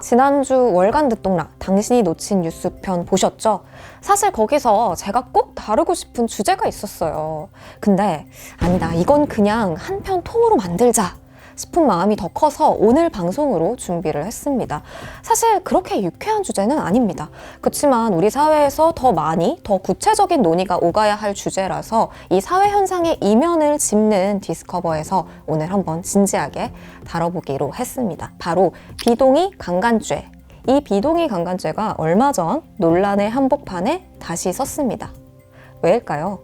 지난주 월간 듣동라 당신이 놓친 뉴스 편 보셨죠? 사실 거기서 제가 꼭 다루고 싶은 주제가 있었어요. 근데 아니다, 이건 그냥 한 편 통으로 만들자 싶은 마음이 더 커서 오늘 방송으로 준비를 했습니다. 사실 그렇게 유쾌한 주제는 아닙니다. 그렇지만 우리 사회에서 더 많이, 더 구체적인 논의가 오가야 할 주제라서 이 사회 현상의 이면을 짚는 디스커버에서 오늘 한번 진지하게 다뤄보기로 했습니다. 바로 비동의 강간죄. 이 비동의 강간죄가 얼마 전 논란의 한복판에 다시 섰습니다. 왜일까요?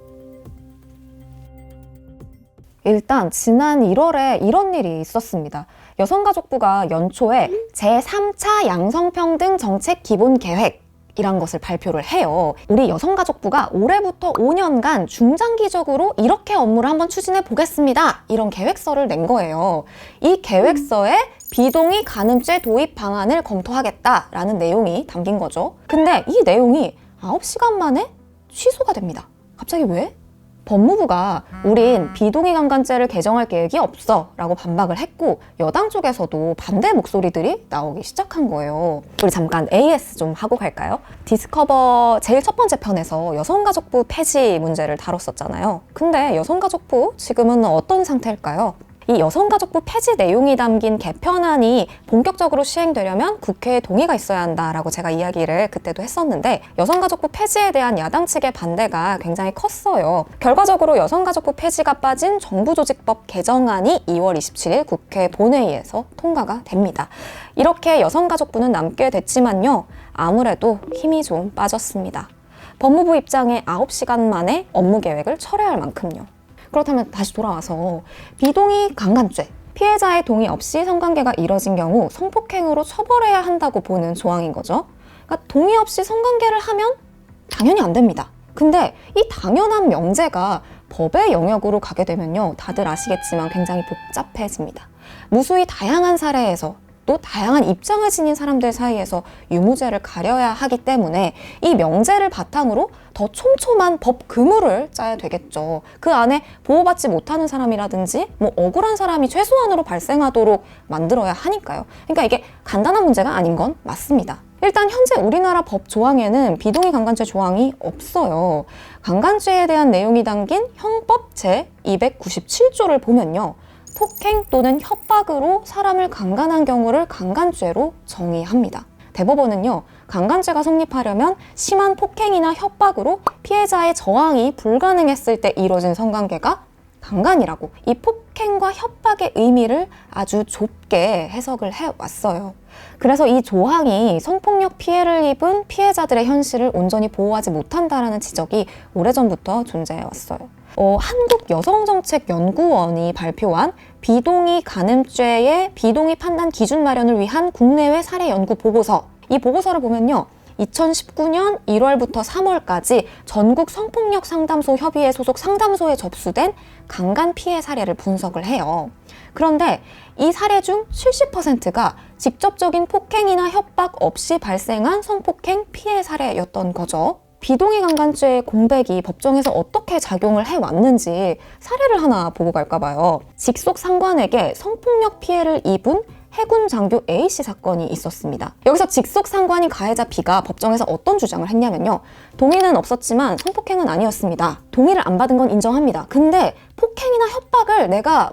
일단 지난 1월에 이런 일이 있었습니다. 여성가족부가 연초에 제3차 양성평등 정책 기본 계획 이란 것을 발표를 해요. 우리 여성가족부가 올해부터 5년간 중장기적으로 이렇게 업무를 한번 추진해 보겠습니다. 이런 계획서를 낸 거예요. 이 계획서에 비동의 간음죄 도입 방안을 검토하겠다라는 내용이 담긴 거죠. 근데 이 내용이 9시간 만에 취소가 됩니다. 갑자기 왜? 법무부가 우린 비동의 강간죄를 개정할 계획이 없어 라고 반박을 했고 여당 쪽에서도 반대 목소리들이 나오기 시작한 거예요. 우리 잠깐 AS 좀 하고 갈까요? 디스커버 제일 첫 번째 편에서 여성가족부 폐지 문제를 다뤘었잖아요. 근데 여성가족부 지금은 어떤 상태일까요? 이 여성가족부 폐지 내용이 담긴 개편안이 본격적으로 시행되려면 국회에 동의가 있어야 한다라고 제가 이야기를 그때도 했었는데 여성가족부 폐지에 대한 야당 측의 반대가 굉장히 컸어요. 결과적으로 여성가족부 폐지가 빠진 정부조직법 개정안이 2월 27일 국회 본회의에서 통과가 됩니다. 이렇게 여성가족부는 남게 됐지만요. 아무래도 힘이 좀 빠졌습니다. 법무부 입장에 9시간 만에 업무 계획을 철회할 만큼요. 그렇다면 다시 돌아와서 비동의 강간죄, 피해자의 동의 없이 성관계가 이뤄진 경우 성폭행으로 처벌해야 한다고 보는 조항인 거죠. 그러니까 동의 없이 성관계를 하면 당연히 안 됩니다. 근데 이 당연한 명제가 법의 영역으로 가게 되면요, 다들 아시겠지만 굉장히 복잡해집니다. 무수히 다양한 사례에서 또 다양한 입장을 지닌 사람들 사이에서 유무죄를 가려야 하기 때문에 이 명제를 바탕으로 더 촘촘한 법 그물을 짜야 되겠죠. 그 안에 보호받지 못하는 사람이라든지 억울한 사람이 최소한으로 발생하도록 만들어야 하니까요. 그러니까 이게 간단한 문제가 아닌 건 맞습니다. 일단 현재 우리나라 법 조항에는 비동의 강간죄 조항이 없어요. 강간죄에 대한 내용이 담긴 형법 제297조를 보면요. 폭행 또는 협박으로 사람을 강간한 경우를 강간죄로 정의합니다. 대법원은요, 강간죄가 성립하려면 심한 폭행이나 협박으로 피해자의 저항이 불가능했을 때 이루어진 성관계가 강간이라고 이 폭행과 협박의 의미를 아주 좁게 해석을 해왔어요. 그래서 이 조항이 성폭력 피해를 입은 피해자들의 현실을 온전히 보호하지 못한다라는 지적이 오래전부터 존재해왔어요. 한국여성정책연구원이 발표한 비동의 간음죄의 비동의 판단 기준 마련을 위한 국내외 사례 연구 보고서, 이 보고서를 보면요, 2019년 1월부터 3월까지 전국 성폭력 상담소 협의회 소속 상담소에 접수된 강간 피해 사례를 분석을 해요. 그런데 이 사례 중 70%가 직접적인 폭행이나 협박 없이 발생한 성폭행 피해 사례였던 거죠. 비동의 강간죄의 공백이 법정에서 어떻게 작용을 해왔는지 사례를 하나 보고 갈까 봐요. 직속 상관에게 성폭력 피해를 입은 해군 장교 A씨 사건이 있었습니다. 여기서 직속 상관인 가해자 B가 법정에서 어떤 주장을 했냐면요. 동의는 없었지만 성폭행은 아니었습니다. 동의를 안 받은 건 인정합니다. 근데 폭행이나 협박을 내가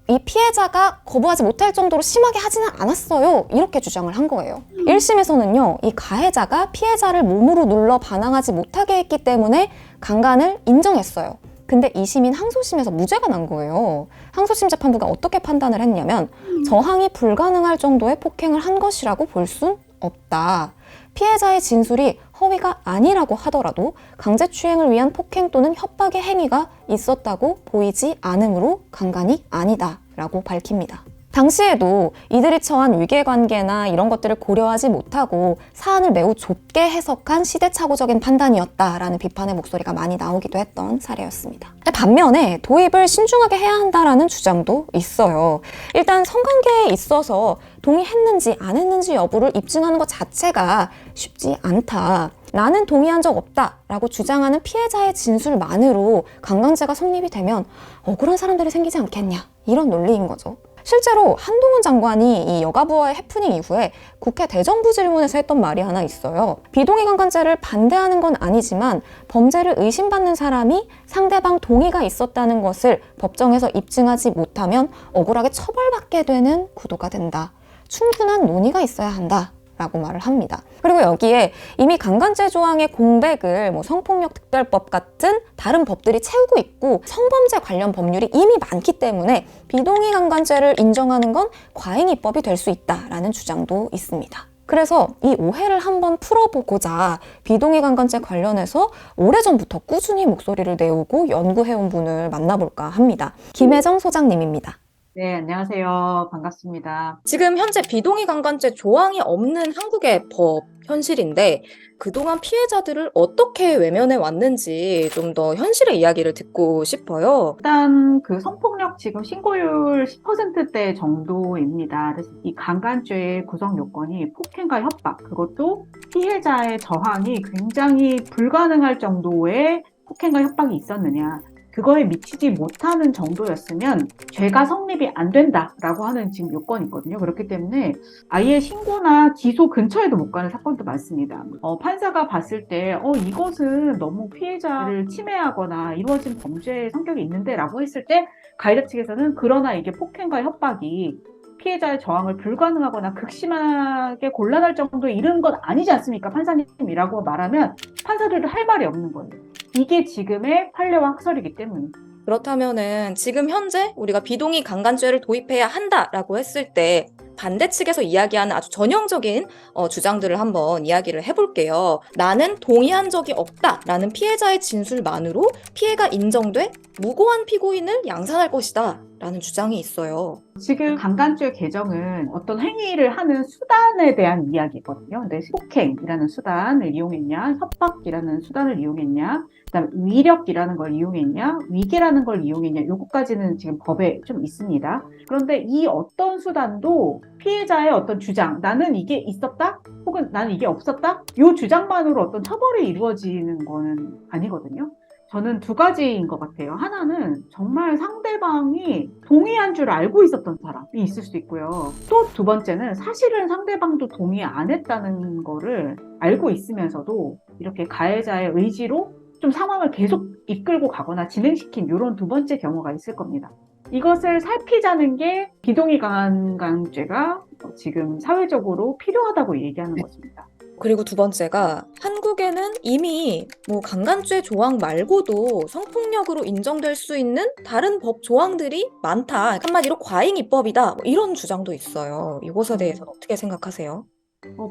이 피해자가 거부하지 못할 정도로 심하게 하지는 않았어요. 이렇게 주장을 한 거예요. 1심에서는요, 이 가해자가 피해자를 몸으로 눌러 반항하지 못하게 했기 때문에 강간을 인정했어요. 근데 2심인 항소심에서 무죄가 난 거예요. 항소심 재판부가 어떻게 판단을 했냐면 저항이 불가능할 정도의 폭행을 한 것이라고 볼 순 없다. 피해자의 진술이 허위가 아니라고 하더라도 강제추행을 위한 폭행 또는 협박의 행위가 있었다고 보이지 않으므로 강간이 아니다 라고 밝힙니다. 당시에도 이들이 처한 위계관계나 이런 것들을 고려하지 못하고 사안을 매우 좁게 해석한 시대착오적인 판단이었다라는 비판의 목소리가 많이 나오기도 했던 사례였습니다. 반면에 도입을 신중하게 해야 한다라는 주장도 있어요. 일단 성관계에 있어서 동의했는지 안 했는지 여부를 입증하는 것 자체가 쉽지 않다. 나는 동의한 적 없다 라고 주장하는 피해자의 진술만으로 강간죄가 성립이 되면 억울한 사람들이 생기지 않겠냐, 이런 논리인 거죠. 실제로 한동훈 장관이 이 여가부와의 해프닝 이후에 국회 대정부 질문에서 했던 말이 하나 있어요. 비동의 강간죄를 반대하는 건 아니지만 범죄를 의심받는 사람이 상대방 동의가 있었다는 것을 법정에서 입증하지 못하면 억울하게 처벌받게 되는 구도가 된다. 충분한 논의가 있어야 한다. 라고 말을 합니다. 그리고 여기에 이미 강간죄 조항의 공백을 성폭력특별법 같은 다른 법들이 채우고 있고 성범죄 관련 법률이 이미 많기 때문에 비동의 강간죄를 인정하는 건 과잉입법이 될 수 있다라는 주장도 있습니다. 그래서 이 오해를 한번 풀어보고자 비동의 강간죄 관련해서 오래전부터 꾸준히 목소리를 내오고 연구해온 분을 만나볼까 합니다. 김혜정 소장님입니다. 네, 안녕하세요. 반갑습니다. 지금 현재 비동의 강간죄 조항이 없는 한국의 법 현실인데 그동안 피해자들을 어떻게 외면해 왔는지 좀 더 현실의 이야기를 듣고 싶어요. 일단 그 성폭력 지금 신고율 10%대 정도입니다. 그래서 이 강간죄의 구성 요건이 폭행과 협박, 그것도 피해자의 저항이 굉장히 불가능할 정도의 폭행과 협박이 있었느냐. 그거에 미치지 못하는 정도였으면 죄가 성립이 안 된다라고 하는 지금 요건이 있거든요. 그렇기 때문에 아예 신고나 기소 근처에도 못 가는 사건도 많습니다. 판사가 봤을 때 이것은 너무 피해자를 침해하거나 이루어진 범죄의 성격이 있는데 라고 했을 때 가해자 측에서는 그러나 이게 폭행과 협박이 피해자의 저항을 불가능하거나 극심하게 곤란할 정도에 이른 건 아니지 않습니까? 판사님이라고 말하면 판사들도 할 말이 없는 거예요. 이게 지금의 판례와 학설이기 때문에. 그렇다면은 지금 현재 우리가 비동의 강간죄를 도입해야 한다라고 했을 때 반대 측에서 이야기하는 아주 전형적인 주장들을 한번 이야기를 해볼게요. 나는 동의한 적이 없다라는 피해자의 진술만으로 피해가 인정돼 무고한 피고인을 양산할 것이다 라는 주장이 있어요. 지금 강간죄 개정은 어떤 행위를 하는 수단에 대한 이야기거든요. 근데 폭행이라는 수단을 이용했냐, 협박이라는 수단을 이용했냐, 그다음에 위력이라는 걸 이용했냐, 위계라는 걸 이용했냐, 요거까지는 지금 법에 좀 있습니다. 그런데 이 어떤 수단도 피해자의 어떤 주장, 나는 이게 있었다? 혹은 나는 이게 없었다? 요 주장만으로 어떤 처벌이 이루어지는 거는 아니거든요. 저는 두 가지인 것 같아요. 하나는 정말 상대방이 동의한 줄 알고 있었던 사람이 있을 수 있고요. 또 두 번째는 사실은 상대방도 동의 안 했다는 거를 알고 있으면서도 이렇게 가해자의 의지로 좀 상황을 계속 이끌고 가거나 진행시킨 이런 두 번째 경우가 있을 겁니다. 이것을 살피자는 게 비동의 강간죄가 지금 사회적으로 필요하다고 얘기하는 것입니다. 그리고 두 번째가 한국에는 이미 강간죄 조항 말고도 성폭력으로 인정될 수 있는 다른 법 조항들이 많다. 한마디로 과잉 입법이다. 이런 주장도 있어요. 이것에 대해서는 어떻게 생각하세요?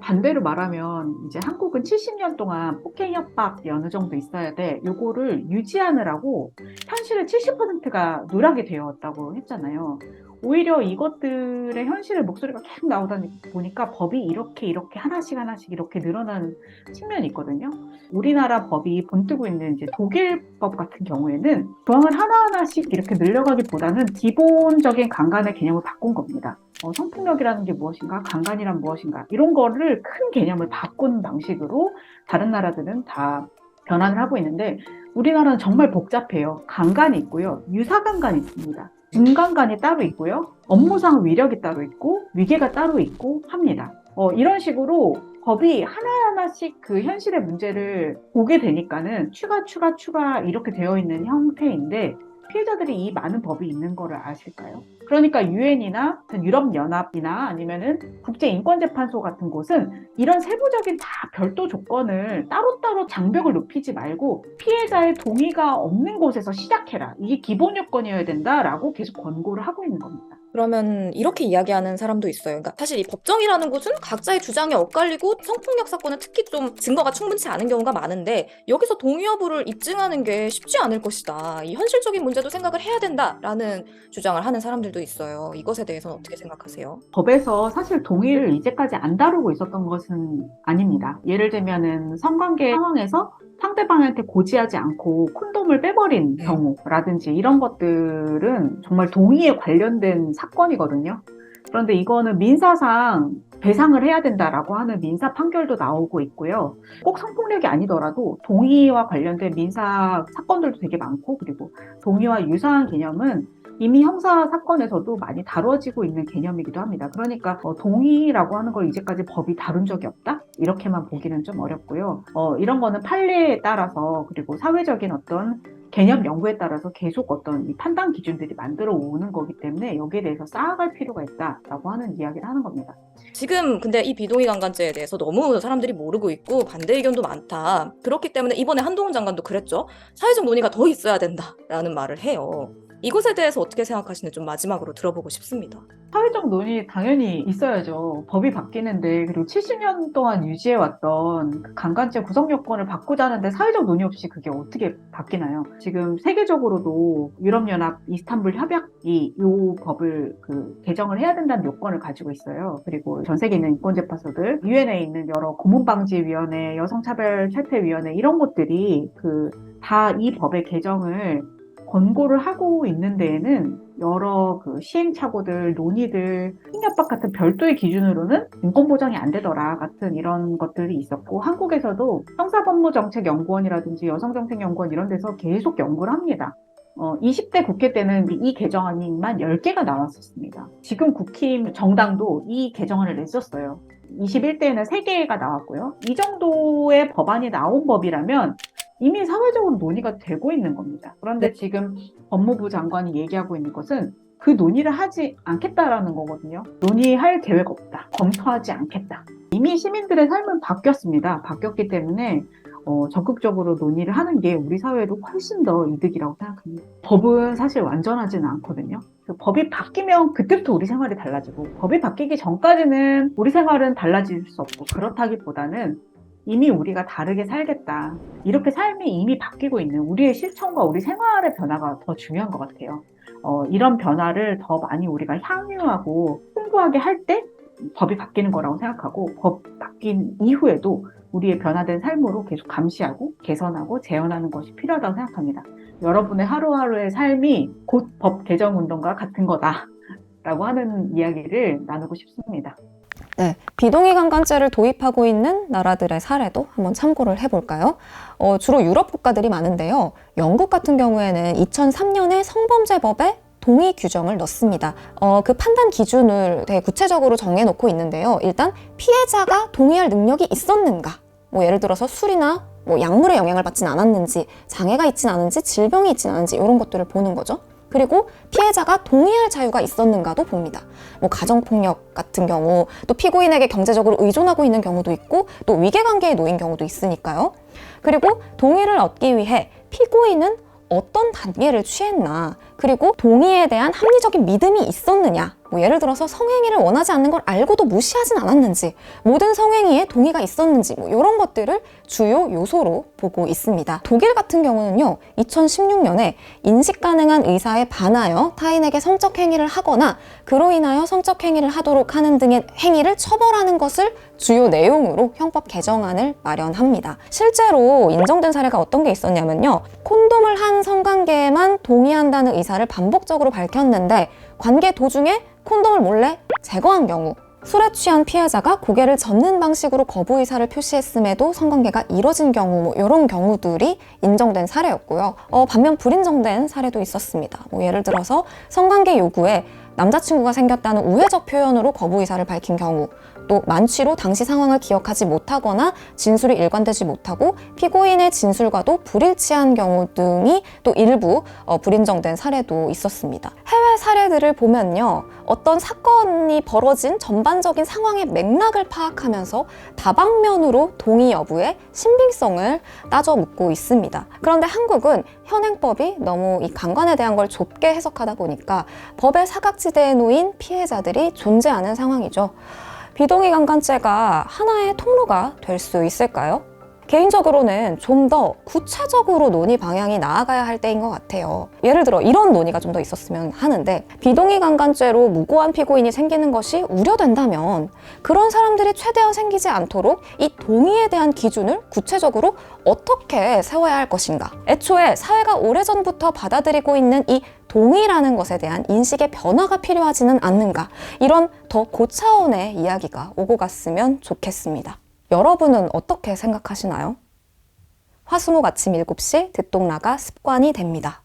반대로 말하면 이제 한국은 70년 동안 폭행 협박이 어느 정도 있어야 돼. 요거를 유지하느라고 현실의 70%가 누락이 되었다고 했잖아요. 오히려 이것들의 현실의 목소리가 계속 나오다 보니까 법이 이렇게 하나씩 이렇게 늘어나는 측면이 있거든요. 우리나라 법이 본뜨고 있는 이제 독일법 같은 경우에는 조항을 하나하나씩 이렇게 늘려가기보다는 기본적인 강간의 개념을 바꾼 겁니다. 성폭력이라는 게 무엇인가, 강간이란 무엇인가 이런 거를 큰 개념을 바꾼 방식으로 다른 나라들은 다 변환을 하고 있는데 우리나라는 정말 복잡해요. 강간이 있고요. 유사강간이 있습니다. 중간간이 따로 있고요. 업무상 위력이 따로 있고 위계가 따로 있고 합니다. 이런 식으로 법이 하나하나씩 그 현실의 문제를 보게 되니까는 추가 이렇게 되어 있는 형태인데 피해자들이 이 많은 법이 있는 거를 아실까요? 그러니까 유엔이나 유럽연합이나 아니면은 국제인권재판소 같은 곳은 이런 세부적인 다 별도 조건을 따로따로 장벽을 높이지 말고 피해자의 동의가 없는 곳에서 시작해라. 이게 기본 요건이어야 된다라고 계속 권고를 하고 있는 겁니다. 그러면 이렇게 이야기하는 사람도 있어요. 그러니까 사실 이 법정이라는 곳은 각자의 주장에 엇갈리고 성폭력 사건은 특히 좀 증거가 충분치 않은 경우가 많은데 여기서 동의 여부를 입증하는 게 쉽지 않을 것이다. 이 현실적인 문제도 생각을 해야 된다라는 주장을 하는 사람들도 있어요. 이것에 대해서는 어떻게 생각하세요? 법에서 사실 동의를 이제까지 안 다루고 있었던 것은 아닙니다. 예를 들면은 성관계 상황에서 상대방한테 고지하지 않고 콘돔을 빼버린 경우라든지 이런 것들은 정말 동의에 관련된 사건이거든요. 그런데 이거는 민사상 배상을 해야 된다라고 하는 민사 판결도 나오고 있고요. 꼭 성폭력이 아니더라도 동의와 관련된 민사 사건들도 되게 많고 그리고 동의와 유사한 개념은 이미 형사 사건에서도 많이 다뤄지고 있는 개념이기도 합니다. 그러니까 동의라고 하는 걸 이제까지 법이 다룬 적이 없다? 이렇게만 보기는 좀 어렵고요. 이런 거는 판례에 따라서 그리고 사회적인 어떤 개념 연구에 따라서 계속 어떤 이 판단 기준들이 만들어 오는 거기 때문에 여기에 대해서 쌓아갈 필요가 있다라고 하는 이야기를 하는 겁니다. 지금 근데 이 비동의 강간죄에 대해서 너무 사람들이 모르고 있고 반대 의견도 많다. 그렇기 때문에 이번에 한동훈 장관도 그랬죠. 사회적 논의가 더 있어야 된다라는 말을 해요. 이것에 대해서 어떻게 생각하시는지 좀 마지막으로 들어보고 싶습니다. 사회적 논의 당연히 있어야죠. 법이 바뀌는데 그리고 70년 동안 유지해왔던 그 강간죄 구성 요건을 바꾸자는데 사회적 논의 없이 그게 어떻게 바뀌나요? 지금 세계적으로도 유럽연합 이스탄불 협약이 이 법을 개정을 해야 된다는 요건을 가지고 있어요. 그리고 전 세계에 있는 인권재판소들, 유엔에 있는 여러 고문방지위원회, 여성차별철폐위원회 이런 것들이 다 이 법의 개정을 권고를 하고 있는 데에는 여러 시행착오들, 논의들, 폭력법 같은 별도의 기준으로는 인권 보장이 안 되더라 같은 이런 것들이 있었고 한국에서도 형사법무정책연구원이라든지 여성정책연구원 이런 데서 계속 연구를 합니다. 20대 국회 때는 이 개정안만 10개가 나왔었습니다. 지금 국힘 정당도 이 개정안을 냈었어요. 21대에는 3개가 나왔고요. 이 정도의 법안이 나온 법이라면 이미 사회적으로 논의가 되고 있는 겁니다. 그런데 지금 법무부 장관이 얘기하고 있는 것은 그 논의를 하지 않겠다라는 거거든요. 논의할 계획 없다. 검토하지 않겠다. 이미 시민들의 삶은 바뀌었습니다. 바뀌었기 때문에 적극적으로 논의를 하는 게 우리 사회에도 훨씬 더 이득이라고 생각합니다. 법은 사실 완전하지는 않거든요. 법이 바뀌면 그때부터 우리 생활이 달라지고 법이 바뀌기 전까지는 우리 생활은 달라질 수 없고 그렇다기보다는 이미 우리가 다르게 살겠다. 이렇게 삶이 이미 바뀌고 있는 우리의 실천과 우리 생활의 변화가 더 중요한 것 같아요. 이런 변화를 더 많이 우리가 향유하고 풍부하게 할 때 법이 바뀌는 거라고 생각하고 법 바뀐 이후에도 우리의 변화된 삶으로 계속 감시하고 개선하고 재현하는 것이 필요하다고 생각합니다. 여러분의 하루하루의 삶이 곧 법 개정 운동과 같은 거다라고 하는 이야기를 나누고 싶습니다. 네, 비동의 강간죄를 도입하고 있는 나라들의 사례도 한번 참고를 해볼까요? 주로 유럽 국가들이 많은데요. 영국 같은 경우에는 2003년에 성범죄법에 동의 규정을 넣습니다. 그 판단 기준을 되게 구체적으로 정해놓고 있는데요. 일단 피해자가 동의할 능력이 있었는가? 예를 들어서 술이나 약물의 영향을 받진 않았는지, 장애가 있진 않은지, 질병이 있진 않은지 이런 것들을 보는 거죠. 그리고 피해자가 동의할 자유가 있었는가도 봅니다. 가정폭력 같은 경우, 또 피고인에게 경제적으로 의존하고 있는 경우도 있고, 또 위계관계에 놓인 경우도 있으니까요. 그리고 동의를 얻기 위해 피고인은 어떤 단계를 취했나, 그리고 동의에 대한 합리적인 믿음이 있었느냐, 예를 들어서 성행위를 원하지 않는 걸 알고도 무시하진 않았는지, 모든 성행위에 동의가 있었는지 이런 것들을 주요 요소로 보고 있습니다. 독일 같은 경우는요, 2016년에 인식 가능한 의사에 반하여 타인에게 성적 행위를 하거나 그로 인하여 성적 행위를 하도록 하는 등의 행위를 처벌하는 것을 주요 내용으로 형법 개정안을 마련합니다. 실제로 인정된 사례가 어떤 게 있었냐면요, 콘돔을 한 성관계에만 동의한다는 의사를 반복적으로 밝혔는데 관계 도중에 콘돔을 몰래 제거한 경우, 술에 취한 피해자가 고개를 젓는 방식으로 거부 의사를 표시했음에도 성관계가 이뤄진 경우, 이런 경우들이 인정된 사례였고요. 반면 불인정된 사례도 있었습니다. 예를 들어서 성관계 요구에 남자친구가 생겼다는 우회적 표현으로 거부 의사를 밝힌 경우, 또 만취로 당시 상황을 기억하지 못하거나 진술이 일관되지 못하고 피고인의 진술과도 불일치한 경우 등이 또 일부 불인정된 사례도 있었습니다. 해외 사례들을 보면요, 어떤 사건이 벌어진 전반적인 상황의 맥락을 파악하면서 다방면으로 동의 여부의 신빙성을 따져 묻고 있습니다. 그런데 한국은 현행법이 너무 이 강간에 대한 걸 좁게 해석하다 보니까 법의 사각지대에 놓인 피해자들이 존재하는 상황이죠. 비동의 강간죄가 하나의 통로가 될 수 있을까요? 개인적으로는 좀 더 구체적으로 논의 방향이 나아가야 할 때인 것 같아요. 예를 들어 이런 논의가 좀 더 있었으면 하는데, 비동의 강간죄로 무고한 피고인이 생기는 것이 우려된다면 그런 사람들이 최대한 생기지 않도록 이 동의에 대한 기준을 구체적으로 어떻게 세워야 할 것인가? 애초에 사회가 오래전부터 받아들이고 있는 이 동의라는 것에 대한 인식의 변화가 필요하지는 않는가? 이런 더 고차원의 이야기가 오고 갔으면 좋겠습니다. 여러분은 어떻게 생각하시나요? 화수목 아침 7시 듣동라가 습관이 됩니다.